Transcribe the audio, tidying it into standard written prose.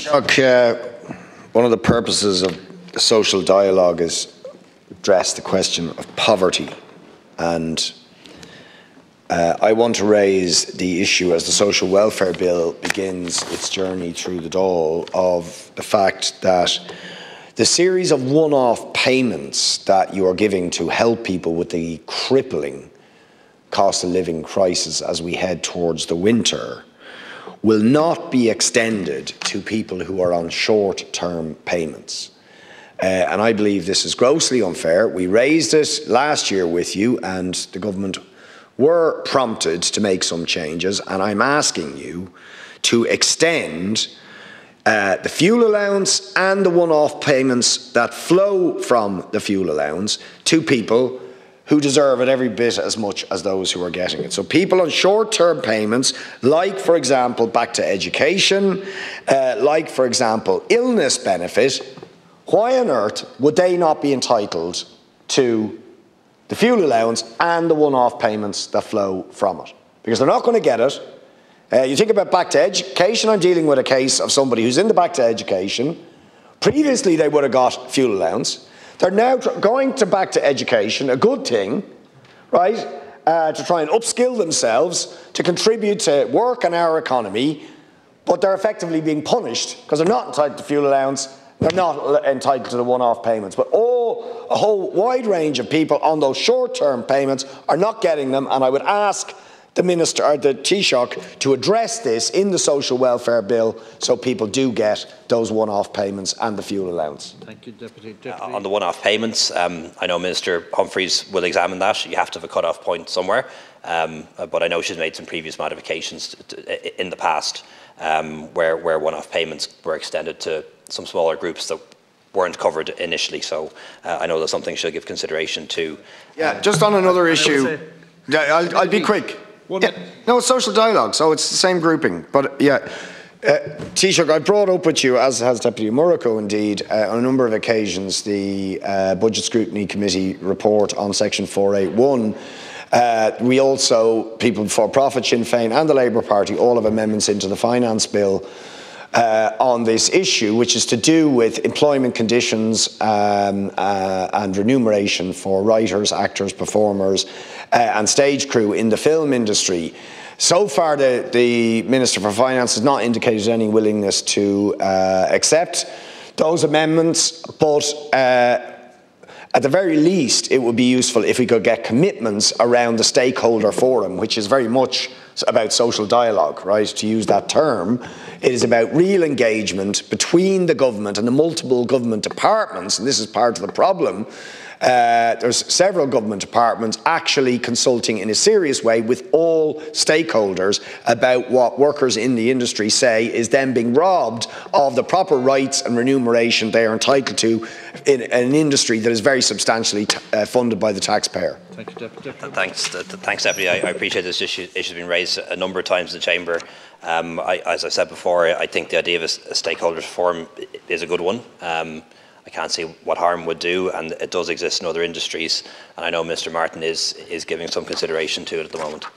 Chuck, one of the purposes of the social dialogue is address the question of poverty, and I want to raise the issue as the Social Welfare Bill begins its journey through the Dáil of the fact that the series of one-off payments that you are giving to help people with the crippling cost of living crisis as we head towards the winter will not be extended to people who are on short-term payments. And I believe this is grossly unfair. We raised it last year with you, and the government were prompted to make some changes, and I'm asking you to extend the fuel allowance and the one-off payments that flow from the fuel allowance to people who deserve it every bit as much as those who are getting it. So people on short-term payments, like, for example, back to education, like, for example, illness benefit, why on earth would they not be entitled to the fuel allowance and the one-off payments that flow from it? Because they're not going to get it. You think about back to education, I'm dealing with a case of somebody who's in the back to education. Previously, they would have got fuel allowance. They're now going to back to education, a good thing, right, to try and upskill themselves, to contribute to work and our economy, but they're effectively being punished because they're not entitled to fuel allowance, they're not entitled to the one-off payments. But a whole wide range of people on those short-term payments are not getting them, and I would ask the Minister, or the Taoiseach, to address this in the Social Welfare Bill so people do get those one-off payments and the fuel allowance. Thank you, Deputy. On the one-off payments, I know Minister Humphreys will examine that. You have to have a cut-off point somewhere, but I know she's made some previous modifications in the past where one-off payments were extended to some smaller groups that weren't covered initially. So I know that's something she'll give consideration to. Yeah, just on another issue, I'll be quick. Yeah, no, it's social dialogue, so it's the same grouping. But yeah, Taoiseach, I brought up with you, as has Deputy Murrico indeed, on a number of occasions, the Budget Scrutiny Committee report on Section 481. We also, People Before Profit, Sinn Féin and the Labour Party all have amendments into the Finance Bill on this issue, which is to do with employment conditions and remuneration for writers, actors, performers and stage crew in the film industry. So far, the Minister for Finance has not indicated any willingness to accept those amendments, but at the very least, it would be useful if we could get commitments around the stakeholder forum, which is very much about social dialogue, right, to use that term. It is about real engagement between the government and the multiple government departments, and this is part of the problem. There's several government departments actually consulting in a serious way with all stakeholders about what workers in the industry say is then being robbed of the proper rights and remuneration they are entitled to in an industry that is very substantially funded by the taxpayer. Thank you, Deputy. Thanks, Deputy. I appreciate this issue has been raised a number of times in the Chamber. As I said before, I think the idea of a stakeholders forum is a good one. I can't see what harm would do, and it does exist in other industries, and I know Mr. Martin is giving some consideration to it at the moment.